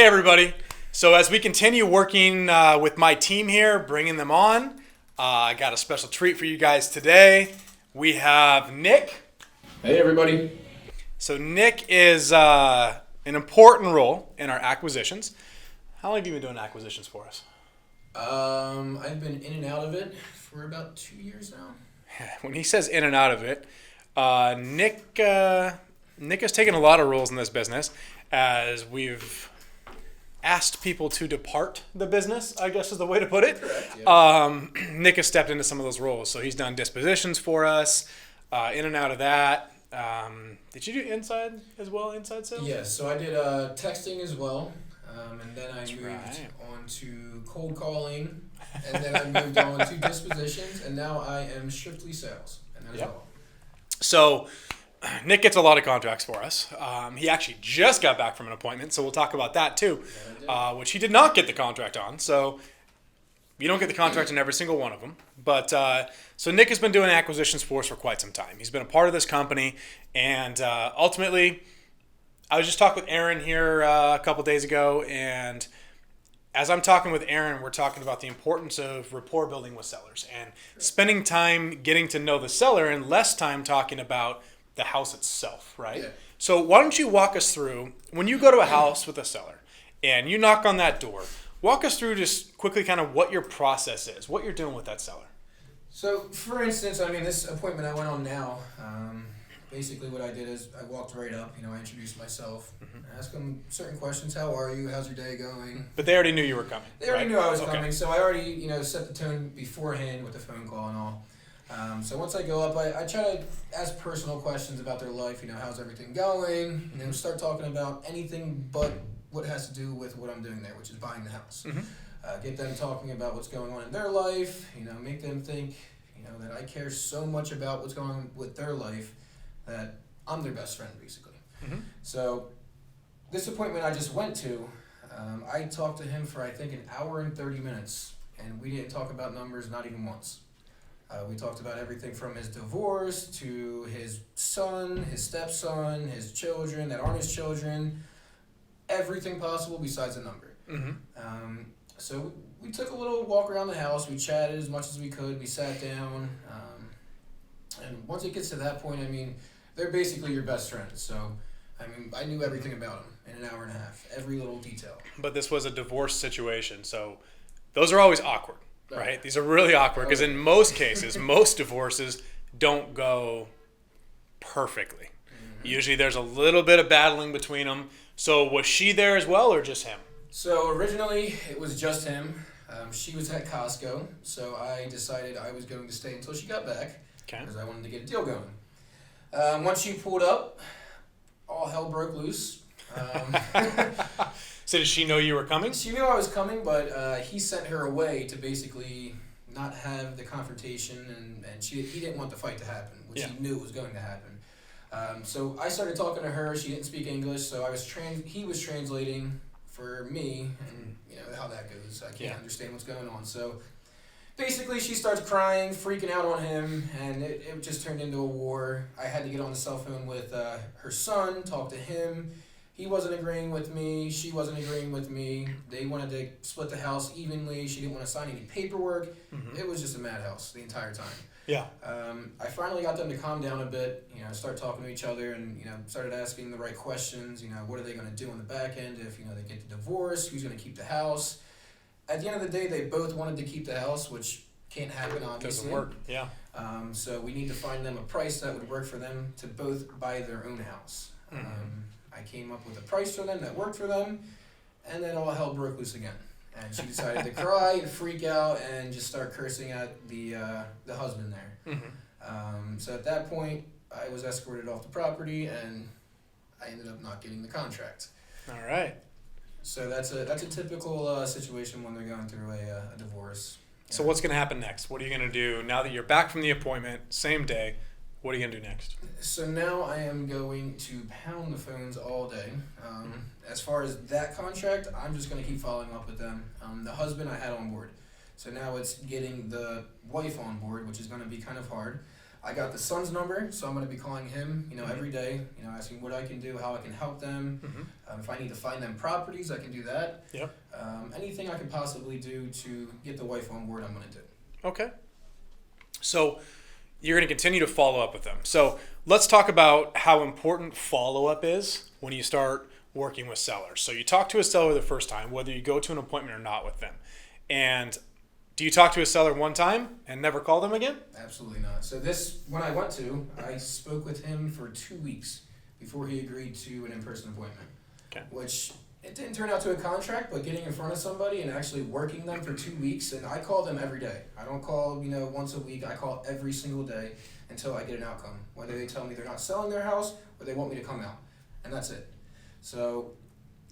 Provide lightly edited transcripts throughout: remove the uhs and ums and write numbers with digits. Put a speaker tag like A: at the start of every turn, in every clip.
A: Hey everybody. So as we continue working with my team here, bringing them on, I got a special treat for you guys today. We have Nick.
B: Hey everybody.
A: So Nick is an important role in our acquisitions. How long have you been doing acquisitions for us?
B: I've been in and out of it for about 2 years now.
A: When he says in and out of it, Nick has taken a lot of roles in this business as we've asked people to depart the business, I guess is the way to put it.
B: Correct, yeah.
A: Nick has stepped into some of those roles. So he's done dispositions for us, in and out of that. Did you do inside as well, inside sales?
B: Yes, so I did texting as well, and then I moved on to cold calling, and then I moved on to dispositions, and now I am strictly sales, and that is all.
A: So Nick gets a lot of contracts for us. He actually just got back from an appointment, so we'll talk about that too, which he did not get the contract on. So you don't get the contract in every single one of them. But so Nick has been doing acquisitions for us for quite some time. He's been a part of this company, and ultimately, I was just talking with Aaron here a couple days ago, and as I'm talking with Aaron, we're talking about the importance of rapport building with sellers and spending time getting to know the seller and less time talking about the house itself, right?
B: Yeah.
A: So why don't you walk us through, when you go to a house with a seller and you knock on that door, walk us through just quickly kind of what your process is, what you're doing with that seller.
B: So, for instance, this appointment I went on now, basically what I did is I walked right up, I introduced myself, asked them certain questions. How are you? How's your day going?
A: But they already knew you were coming.
B: They already knew I was
A: Okay.
B: coming, so I already, set the tone beforehand with the phone call and all. So once I go up, I try to ask personal questions about their life, how's everything going, and then start talking about anything but what has to do with what I'm doing there, which is buying the house. Get them talking about what's going on in their life, make them think, that I care so much about what's going on with their life that I'm their best friend, basically. So this appointment I just went to, I talked to him for I think an hour and 30 minutes, and we didn't talk about numbers not even once. We talked about everything from his divorce to his son, his stepson, his children that aren't his children, everything possible besides a number. So we took a little walk around the house. We chatted as much as we could. We sat down. And once it gets to that point, they're basically your best friends. So, I knew everything about them in an hour and a half, every little detail.
A: But this was a divorce situation, so those are always awkward, right? These are really awkward because in most cases, most divorces don't go perfectly. Usually there's a little bit of battling between them. So was she there as well or just him?
B: So originally it was just him. She was at Costco, so I decided I was going to stay until she got back because I wanted to get a deal going. Once she pulled up, all hell broke loose.
A: So did she know you were coming?
B: She knew I was coming, but he sent her away to basically not have the confrontation, and he didn't want the fight to happen, which he knew was going to happen. So I started talking to her. She didn't speak English, so he was translating for me, and how that goes. I can't understand what's going on. So basically, she starts crying, freaking out on him, and it just turned into a war. I had to get on the cell phone with her son, talk to him. He wasn't agreeing with me. She wasn't agreeing with me. They wanted to split the house evenly. She didn't want to sign any paperwork. It was just a madhouse the entire time.
A: Yeah.
B: I finally got them to calm down a bit, start talking to each other and, started asking the right questions, what are they going to do on the back end if, they get the divorce, who's going to keep the house. At the end of the day, they both wanted to keep the house, which can't happen, obviously.
A: Doesn't work, yeah.
B: So we need to find them a price that would work for them to both buy their own house. I came up with a price for them that worked for them, and then all hell broke loose again. And she decided to cry and freak out and just start cursing at the husband there. So at that point, I was escorted off the property, and I ended up not getting the contract.
A: All right.
B: So that's a typical situation when they're going through a divorce.
A: So what's going to happen next? What are you going to do now that you're back from the appointment, same day? What are you going to do next?
B: So now I am going to pound the phones all day. As far as that contract, I'm just going to keep following up with them. The husband I had on board. So now it's getting the wife on board, which is going to be kind of hard. I got the son's number, so I'm going to be calling him, every day, asking what I can do, how I can help them. If I need to find them properties, I can do that.
A: Yep.
B: Anything I can possibly do to get the wife on board, I'm going to do.
A: Okay. So you're going to continue to follow up with them. So let's talk about how important follow-up is when you start working with sellers. So you talk to a seller the first time, whether you go to an appointment or not with them. And do you talk to a seller one time and never call them again?
B: Absolutely not. So when I went to, I spoke with him for 2 weeks before he agreed to an in-person appointment.
A: Okay.
B: Which it didn't turn out to a contract, but getting in front of somebody and actually working them for 2 weeks, and I call them every day. I don't call, once a week. I call every single day until I get an outcome. Whether they tell me they're not selling their house or they want me to come out. And that's it. So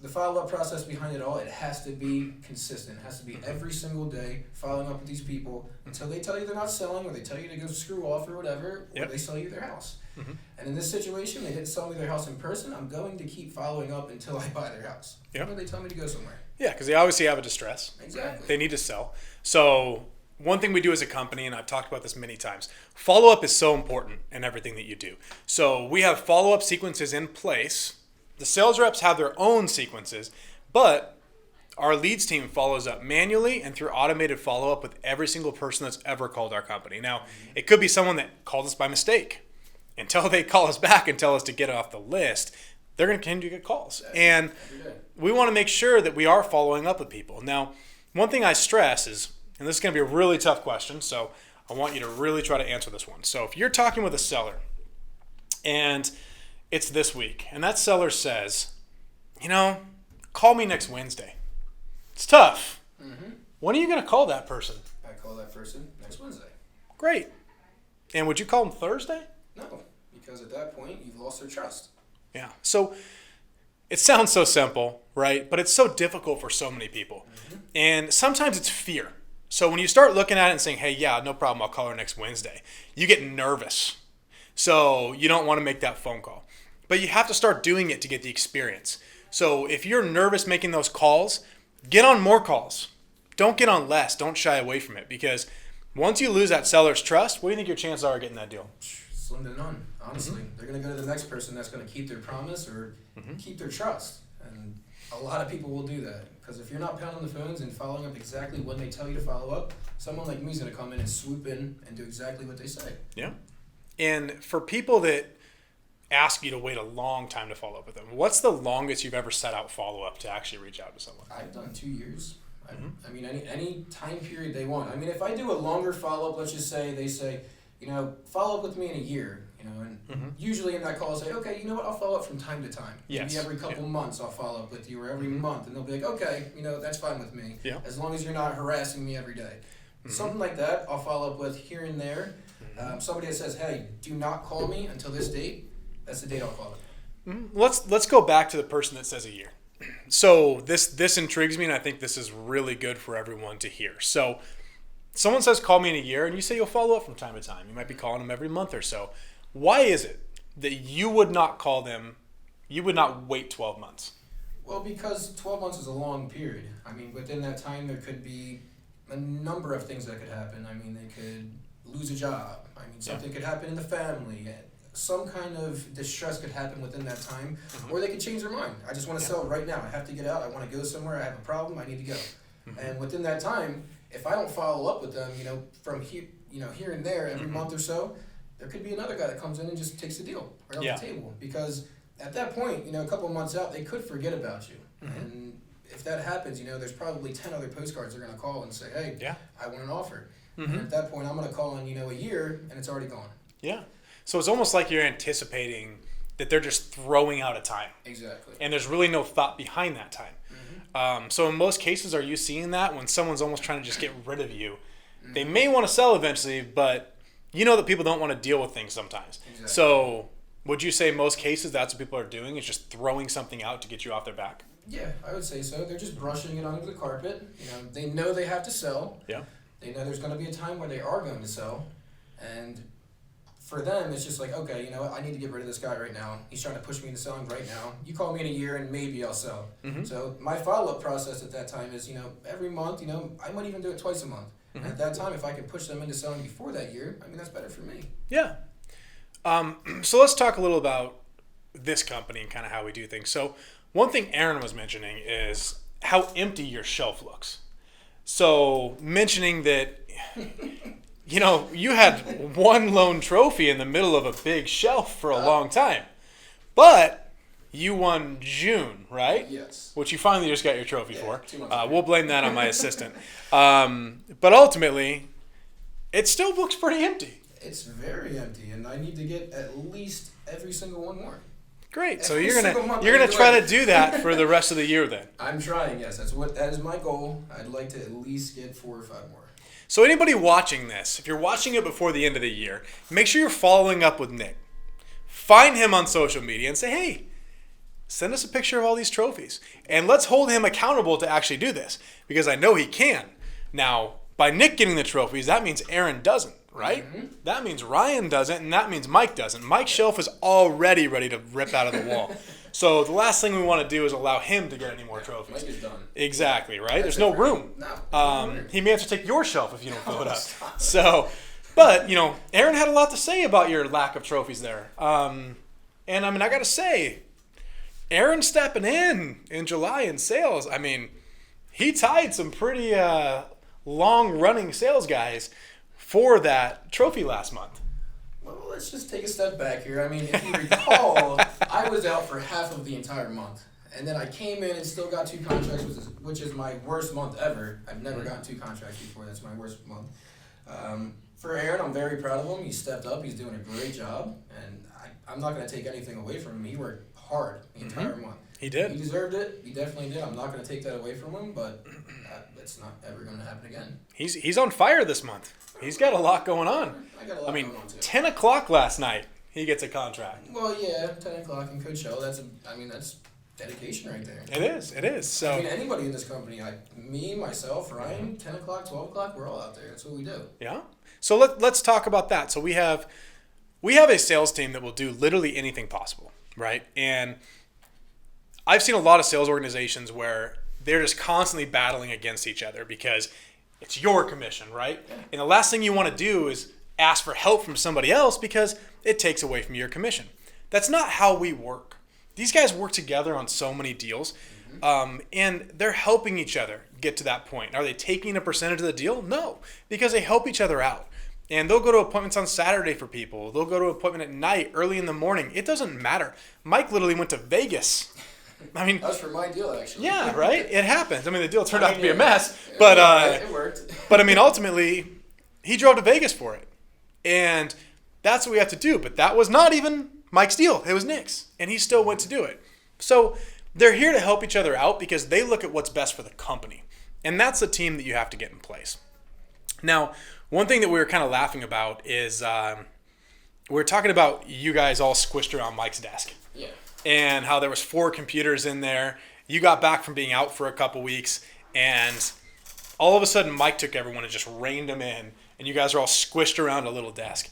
B: the follow-up process behind it all, it has to be consistent. It has to be every single day following up with these people until they tell you they're not selling or they tell you to go screw off or whatever, or they sell you their house. And in this situation, they didn't sell me their house in person. I'm going to keep following up until I buy their house.
A: Yep.
B: Or they tell me to go somewhere.
A: Yeah, because they obviously have a distress.
B: Exactly.
A: They need to sell. So one thing we do as a company, and I've talked about this many times, follow-up is so important in everything that you do. So we have follow-up sequences in place. The sales reps have their own sequences, but our leads team follows up manually and through automated follow-up with every single person that's ever called our company. Now, it could be someone that called us by mistake. Until they call us back and tell us to get it off the list, they're going to continue to get calls. And we want to make sure that we are following up with people. Now, one thing I stress is, and this is going to be a really tough question, so I want you to really try to answer this one. So if you're talking with a seller and it's this week, and that seller says, call me next Wednesday. It's tough. When are you going to call that person?
B: I call that person next Wednesday.
A: Great. And would you call them Thursday?
B: No, because at that point, you've lost their trust.
A: Yeah. So it sounds so simple, right? But it's so difficult for so many people. And sometimes it's fear. So when you start looking at it and saying, hey, yeah, no problem, I'll call her next Wednesday, you get nervous. So you don't want to make that phone call. But you have to start doing it to get the experience. So if you're nervous making those calls, get on more calls. Don't get on less. Don't shy away from it. Because once you lose that seller's trust, what do you think your chances are of getting that deal?
B: Slim to none, honestly. They're going to go to the next person that's going to keep their promise or keep their trust. And a lot of people will do that. Because if you're not pounding the phones and following up exactly when they tell you to follow up, someone like me is going to come in and swoop in and do exactly what they say. Yeah.
A: And for people that ask you to wait a long time to follow up with them, what's the longest you've ever set out follow-up to actually reach out to someone?
B: I've done 2 years. I mean, any time period they want. I mean, if I do a longer follow-up, let's just say they say, follow up with me in a year, and usually in that call I'll say, okay, you know what, I'll follow up from time to time.
A: Yes.
B: Maybe every couple months I'll follow up with you, or every month, and they'll be like, okay, that's fine with me, as long as you're not harassing me every day. Something like that I'll follow up with here and there. Somebody that says, hey, do not call me until this date, that's the date I'll call it.
A: Let's go back to the person that says a year. So this intrigues me, and I think this is really good for everyone to hear. So someone says, call me in a year, and you say you'll follow up from time to time. You might be calling them every month or so. Why is it that you would not call them, you would not wait 12 months?
B: Well, because 12 months is a long period. I mean, within that time, there could be a number of things that could happen. I mean, they could lose a job. I mean, something could happen in the family. Some kind of distress could happen within that time, or they could change their mind. I just want to sell right now. I have to get out. I want to go somewhere. I have a problem. I need to go. And within that time, if I don't follow up with them, from here, here and there every month or so, there could be another guy that comes in and just takes the deal right off the table. Because at that point, a couple of months out, they could forget about you. And if that happens, there's probably 10 other postcards they're going to call and say, hey, I want an offer. And at that point, I'm going to call in, a year, and it's already gone.
A: Yeah. So it's almost like you're anticipating that they're just throwing out a time.
B: Exactly.
A: And there's really no thought behind that time. So in most cases, are you seeing that when someone's almost trying to just get rid of you? They may want to sell eventually, but that people don't want to deal with things sometimes. Exactly. So would you say most cases that's what people are doing, is just throwing something out to get you off their back?
B: Yeah, I would say so. They're just brushing it under the carpet. They know they have to sell.
A: Yeah.
B: They know there's going to be a time where they are going to sell. And for them, it's just like, okay, I need to get rid of this guy right now. He's trying to push me into selling right now. You call me in a year and maybe I'll sell. So my follow-up process at that time is, every month, I might even do it twice a month. And at that time, if I could push them into selling before that year, I mean, that's better for me.
A: Yeah. So let's talk a little about this company and kind of how we do things. So one thing Aaron was mentioning is how empty your shelf looks. So mentioning that, you had one lone trophy in the middle of a big shelf for a long time, but you won June, right?
B: Yes.
A: Which you finally just got your trophy for.
B: 2 months ago.
A: We'll blame that on my assistant. But ultimately, it still looks pretty empty.
B: It's very empty, and I need to get at least every single one more.
A: Great. So
B: Every
A: you're
B: single
A: gonna
B: month
A: you're
B: I
A: gonna
B: do
A: try
B: it.
A: to do that for the rest of the year then.
B: I'm trying, yes. That is my goal. I'd like to at least get 4 or 5 more.
A: So anybody watching this, if you're watching it before the end of the year, make sure you're following up with Nick. Find him on social media and say, hey, send us a picture of all these trophies. And let's hold him accountable to actually do this, because I know he can. Now, by Nick getting the trophies, that means Aaron doesn't, right?
B: Mm-hmm.
A: That means Ryan doesn't, and that means Mike doesn't. Mike's shelf is already ready to rip out of the wall. So the last thing we want to do is allow him to get any more trophies.
B: Mike is done.
A: Exactly, right? There's no room.
B: No.
A: He may have to take your shelf if you don't fill it up.
B: Stop.
A: So, but, Aaron had a lot to say about your lack of trophies there. And I got to say, Aaron stepping in July in sales, he tied some pretty long-running sales guys for that trophy last month.
B: Well, let's just take a step back here. If you recall, I was out for half of the entire month. And then I came in and still got 2 contracts, which is my worst month ever. I've never gotten 2 contracts before. That's my worst month. For Aaron, I'm very proud of him. He stepped up. He's doing a great job. And I'm not going to take anything away from him. He worked hard the entire month.
A: He did.
B: He deserved it. He definitely did. I'm not going to take that away from him, but it's not ever going to happen again.
A: He's on fire this month. He's got a lot going on.
B: I got a lot going on, too.
A: 10 o'clock last night, he gets a contract.
B: Well, yeah, 10 o'clock in Coachella. That's dedication right there.
A: It is. So
B: Anybody in this company, me, myself, Ryan, 10 o'clock, 12 o'clock, we're all out there. That's what we do.
A: yeah. So let's talk about that. So we have a sales team that will do literally anything possible, right? And I've seen a lot of sales organizations where they're just constantly battling against each other because it's your commission, right? And the last thing you want to do is ask for help from somebody else because it takes away from your commission. That's not how we work. These guys work together on so many deals, and they're helping each other get to that point. Are they taking a percentage of the deal? No, because they help each other out. And they'll go to appointments on Saturday for people. They'll go to an appointment at night, early in the morning. It doesn't matter. Mike literally went to Vegas.
B: That was for my deal, actually.
A: Yeah, right? It happens. The deal turned out to be a
B: yeah.
A: mess. But
B: It worked.
A: But ultimately, he drove to Vegas for it. And that's what we have to do. But that was not even Mike's deal. It was Nick's. And he still went to do it. So they're here to help each other out because they look at what's best for the company. And that's the team that you have to get in place. Now, one thing that we were kind of laughing about is we were talking about you guys all squished around Mike's desk.
B: Yeah.
A: And how there was 4 computers in there. You got back from being out for a couple weeks, and all of a sudden Mike took everyone and just reined them in, and you guys are all squished around a little desk.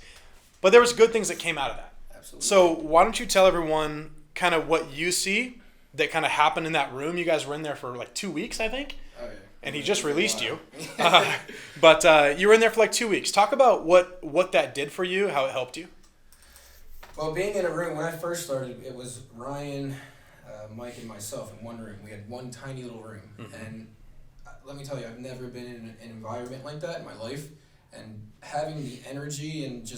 A: But there was good things that came out of that.
B: Absolutely.
A: So why don't you tell everyone kind of what you see that kind of happened in that room? You guys were in there for like 2 weeks, I think.
B: Oh, yeah.
A: And he just released you. But you were in there for like 2 weeks. Talk about what that did for you, how it helped you.
B: Well, being in a room, when I first started, it was Ryan, Mike, and myself in one room. We had one tiny little room.
A: Mm-hmm.
B: And let me tell you, I've never been in an environment like that in my life. And having the energy and it's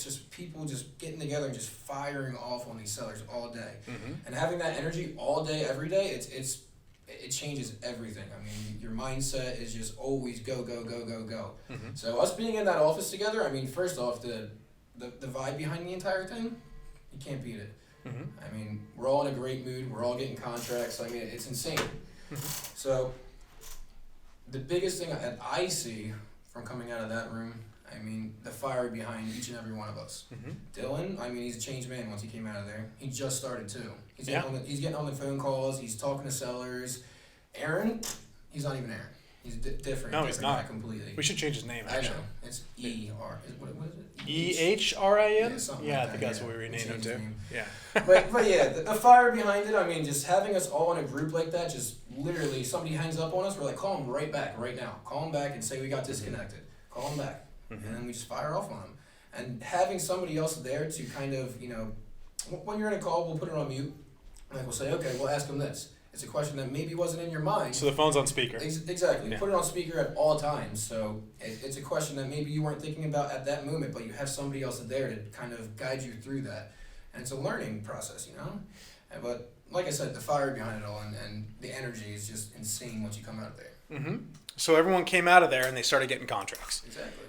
B: just people just getting together and just firing off on these sellers all day.
A: Mm-hmm.
B: And having that energy all day, every day, it changes everything. Your mindset is just always go, go, go, go, go.
A: Mm-hmm.
B: So us being in that office together, first off, the vibe behind the entire thing, you can't beat it.
A: Mm-hmm.
B: We're all in a great mood. We're all getting contracts. It's insane.
A: Mm-hmm.
B: So the biggest thing that I see from coming out of that room, the fire behind each and every one of us.
A: Mm-hmm.
B: Dylan, he's a changed man once he came out of there. He just started too. He's
A: Yeah.
B: getting on the phone calls. He's talking to sellers. Aaron, he's not even Aaron. He's different.
A: No, he's not.
B: Completely.
A: We should change his name, actually.
B: I know. It's E-R. What is it?
A: E-H-R-I-N?
B: Yeah, something
A: Yeah,
B: like
A: I think
B: that,
A: that's
B: yeah.
A: what we renamed him to. Yeah.
B: But yeah, the fire behind it, I mean, just having us all in a group like that, just literally, somebody hangs up on us, we're like, call them right back, right now. Call them back and say we got disconnected. Call them back. And then we just fire off on them. And having somebody else there to kind of, when you're in a call, we'll put it on mute. Like, we'll say, okay, we'll ask them this. It's a question that maybe wasn't in your mind.
A: So the phone's on speaker.
B: Exactly.
A: Yeah.
B: Put it on speaker at all times. So it's a question that maybe you weren't thinking about at that moment, but you have somebody else there to kind of guide you through that. And it's a learning process, But like I said, the fire behind it all and the energy is just insane once you come out of there.
A: Mm-hmm. So everyone came out of there and they started getting contracts.
B: Exactly.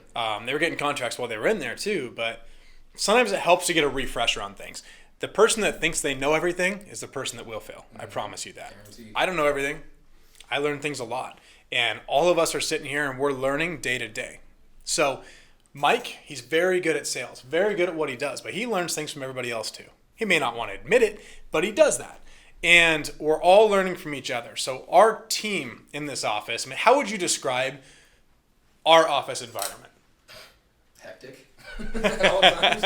A: They were getting contracts while they were in there too, but sometimes it helps to get a refresher on things. The person that thinks they know everything is the person that will fail. I promise you that.
B: Guaranteed.
A: I don't know everything. I learn things a lot. And all of us are sitting here and we're learning day to day. So Mike, he's very good at sales, very good at what he does, but he learns things from everybody else too. He may not want to admit it, but he does that. And we're all learning from each other. So our team in this office, how would you describe our office environment?
B: Hectic at all times.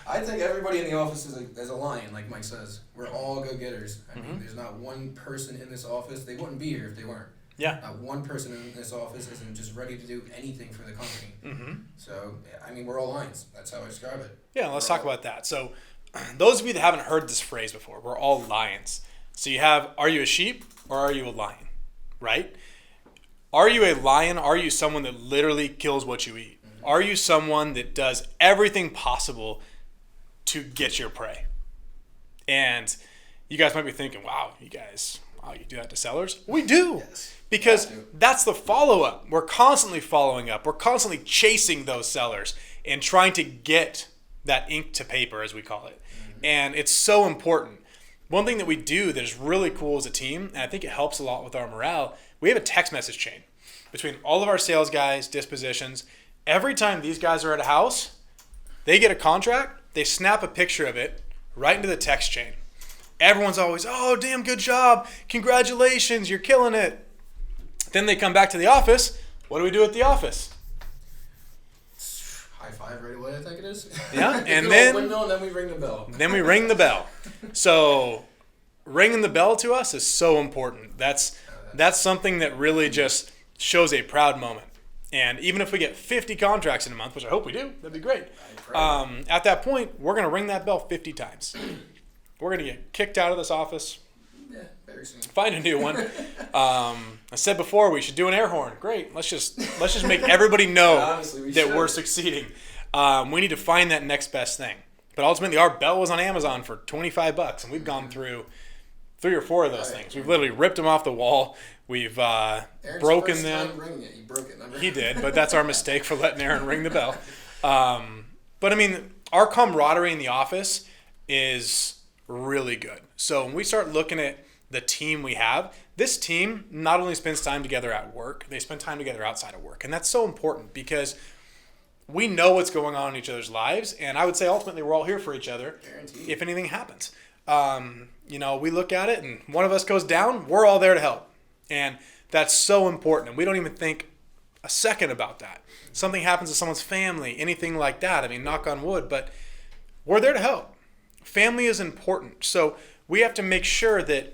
B: I think everybody in the office is a lion, like Mike says. We're all go-getters. I mean, there's not one person in this office. They wouldn't be here if they weren't.
A: Yeah.
B: Not one person in this office isn't just ready to do anything for the company. So, I mean, we're all lions. That's how I describe it.
A: Yeah, let's talk about that. So those of you that haven't heard this phrase before, we're all lions. So you have, are you a sheep or are you a lion, right? Are you a lion? Are you someone that literally kills what you eat? Are you someone that does everything possible to get your prey? And you guys might be thinking, wow, you do that to sellers? We do.
B: Yes.
A: Because that's the follow-up. We're constantly following up. We're constantly chasing those sellers and trying to get that ink to paper, as we call it. And it's so important. One thing that we do that is really cool as a team, and I think it helps a lot with our morale, we have a text message chain between all of our sales guys, dispositions. Every time these guys are at a house, they get a contract, they snap a picture of it right into the text chain. Everyone's always, oh, damn, good job. Congratulations, you're killing it. Then they come back to the office. What do we do at the office?
B: High five right away, I think it is.
A: Yeah, and then
B: we ring the bell.
A: Then we ring the bell. So ringing the bell to us is so important. That's something that really just shows a proud moment. And even if we get 50 contracts in a month, which I hope we do, that'd be great. At that point, we're going to ring that bell 50 times. We're going to get kicked out of this office.
B: Yeah, very soon.
A: Find a new one. I said before we should do an air horn. Great. Let's just make everybody know
B: Honestly,
A: we're succeeding. We need to find that next best thing. But ultimately, our bell was on Amazon for $25, and we've gone through 3 or 4 of those things. We've literally ripped them off the wall. We've broken them.
B: Ringing it. You broke it. Remember?
A: He did, but that's our mistake for letting Aaron ring the bell. But I mean, our camaraderie in the office is really good. So when we start looking at the team we have, this team not only spends time together at work, they spend time together outside of work. And that's so important because we know what's going on in each other's lives. And I would say ultimately we're all here for each other.
B: Guaranteed.
A: If anything happens. We look at it and one of us goes down, we're all there to help. And that's so important. And we don't even think a second about that. Something happens to someone's family, anything like that. I mean, knock on wood, but we're there to help. Family is important. So we have to make sure that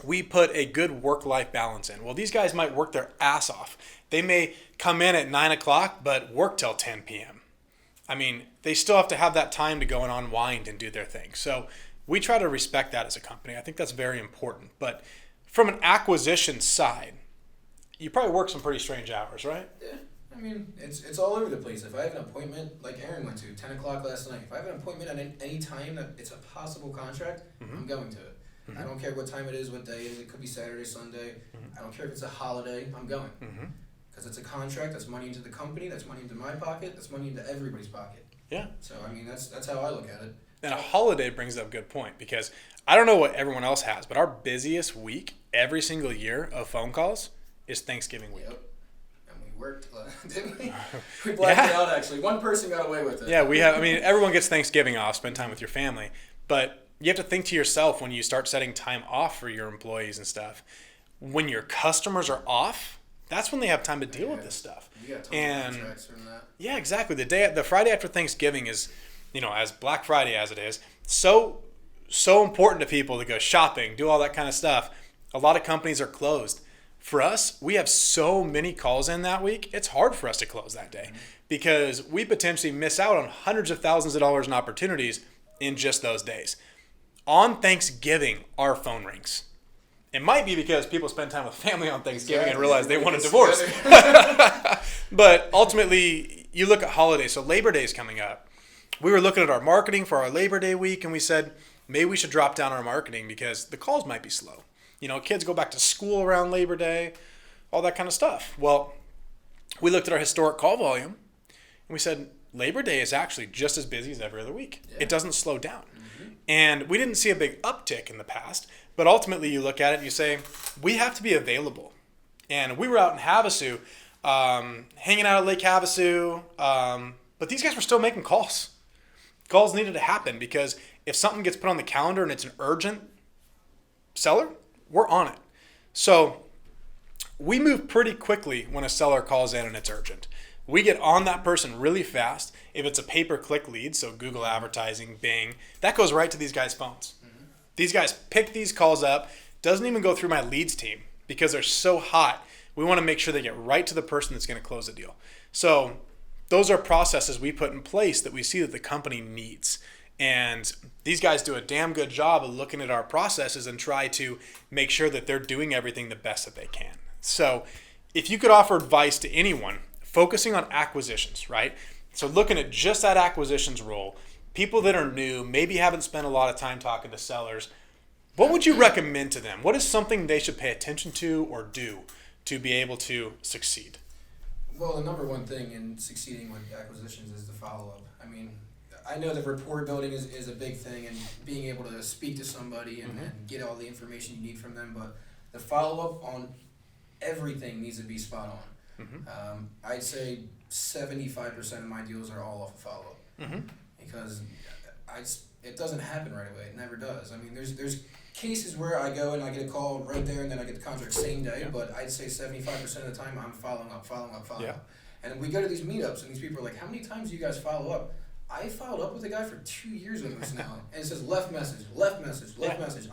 A: we put a good work-life balance in. Well, these guys might work their ass off. They may come in at 9 o'clock, but work till 10 p.m. I mean, they still have to have that time to go and unwind and do their thing. So we try to respect that as a company. I think that's very important. But from an acquisition side, you probably work some pretty strange hours, right?
B: Yeah. I mean, it's all over the place. If I have an appointment, like Aaron went to, 10 o'clock last night, if I have an appointment at any time that it's a possible contract, I'm going to it. I don't care what time it is, what day it is. It could be Saturday, Sunday. I don't care if it's a holiday. I'm going. Because it's a contract. That's money into the company. That's money into my pocket. That's money into everybody's pocket.
A: Yeah.
B: So, I mean, that's how I look at it.
A: And a holiday brings up a good point because I don't know what everyone else has, but our busiest week every single year of phone calls is Thanksgiving week.
B: Yep. And we worked, didn't we? We blacked it out, actually. One person got away with it.
A: Yeah, we have. I mean, everyone gets Thanksgiving off, spend time with your family. But you have to think to yourself when you start setting time off for your employees and stuff, when your customers are off, that's when they have time to deal with this stuff.
B: You got tons of contracts from that.
A: Yeah, exactly. The Friday after Thanksgiving is, as Black Friday as it is, so important to people to go shopping, do all that kind of stuff. A lot of companies are closed. For us, we have so many calls in that week, it's hard for us to close that day because we potentially miss out on hundreds of thousands of dollars in opportunities in just those days. On Thanksgiving, our phone rings. It might be because people spend time with family on Thanksgiving and realize they want a divorce. But ultimately, you look at holidays. So Labor Day is coming up. We were looking at our marketing for our Labor Day week, and we said, maybe we should drop down our marketing because the calls might be slow. Kids go back to school around Labor Day, all that kind of stuff. Well, we looked at our historic call volume, and we said, Labor Day is actually just as busy as every other week. Yeah. It doesn't slow down. Mm-hmm. And we didn't see a big uptick in the past, but ultimately you look at it and you say, we have to be available. And we were out in Havasu, hanging out at Lake Havasu, but these guys were still making calls. Calls needed to happen because if something gets put on the calendar and it's an urgent seller, we're on it. So we move pretty quickly when a seller calls in and it's urgent. We get on that person really fast. If it's a pay-per-click lead, so Google advertising, Bing, that goes right to these guys' phones. Mm-hmm. These guys pick these calls up. Doesn't even go through my leads team because they're so hot. We want to make sure they get right to the person that's going to close the deal. So those are processes we put in place that we see that the company needs. And these guys do a damn good job of looking at our processes and try to make sure that they're doing everything the best that they can. So if you could offer advice to anyone, focusing on acquisitions, right? So looking at just that acquisitions role, people that are new, maybe haven't spent a lot of time talking to sellers, what would you recommend to them? What is something they should pay attention to or do to be able to succeed?
B: Well, the number one thing in succeeding with acquisitions is the follow-up. I mean, I know that rapport building is a big thing and being able to speak to somebody and get all the information you need from them, but the follow-up on everything needs to be spot on. Mm-hmm. I'd say 75% of my deals are all off of follow-up because it doesn't happen right away. It never does. I mean, there's cases where I go and I get a call right there and then I get the contract same day, but I'd say 75% of the time I'm following up. And we go to these meetups and these people are like, how many times do you guys follow up? I followed up with a guy for 2 years with us now, and it says left message.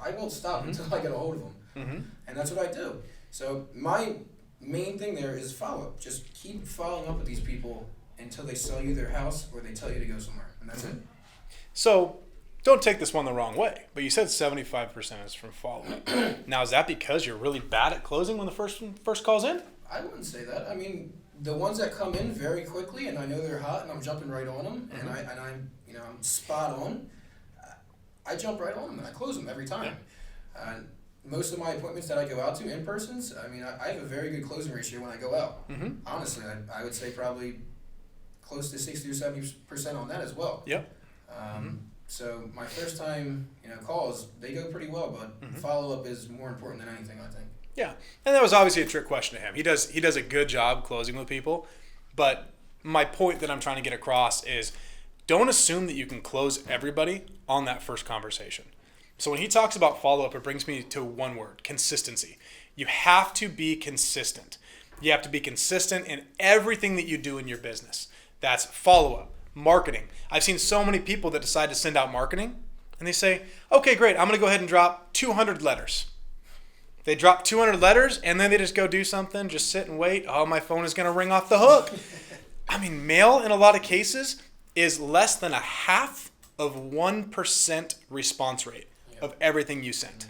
B: I won't stop until I get a hold of him, and that's what I do. So my main thing there is follow-up. Just keep following up with these people until they sell you their house or they tell you to go somewhere, and that's it.
A: So don't take this one the wrong way, but you said 75% is from follow-up. Now, is that because you're really bad at closing when the first call's in?
B: I wouldn't say that. I mean, the ones that come in very quickly and I know they're hot and I'm jumping right on them and I'm spot on, I jump right on them and I close them every time. Most of my appointments that I go out to in persons, I mean, I have a very good closing ratio when I go out. Honestly, I would say probably close to 60 or 70% on that as well.
A: Yep.
B: So my first time, calls, they go pretty well, but follow-up is more important than anything, I think.
A: Yeah, and that was obviously a trick question to him. He does a good job closing with people, but my point that I'm trying to get across is don't assume that you can close everybody on that first conversation. So when he talks about follow-up, it brings me to one word, consistency. You have to be consistent. You have to be consistent in everything that you do in your business. That's follow-up, marketing. I've seen so many people that decide to send out marketing, and they say, okay, great, I'm going to go ahead and drop 200 letters. They drop 200 letters, and then they just go do something, just sit and wait. Oh, my phone is going to ring off the hook. I mean, mail in a lot of cases is less than 0.5% response rate of everything you sent.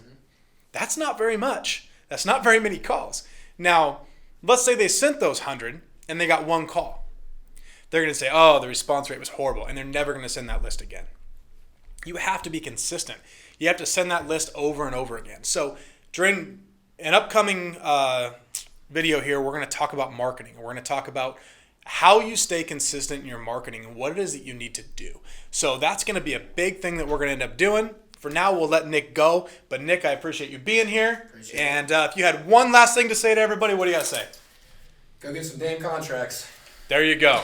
A: That's not very much. That's not very many calls. Now, let's say they sent those 100, and they got one call. They're going to say, oh, the response rate was horrible, and they're never going to send that list again. You have to be consistent. You have to send that list over and over again. So during an upcoming video here, we're going to talk about marketing. We're going to talk about how you stay consistent in your marketing and what it is that you need to do. So that's going to be a big thing that we're going to end up doing. For now, we'll let Nick go. But Nick, I appreciate you being here. And if you had one last thing to say to everybody, what do you got to say?
B: Go get some damn contracts.
A: There you go.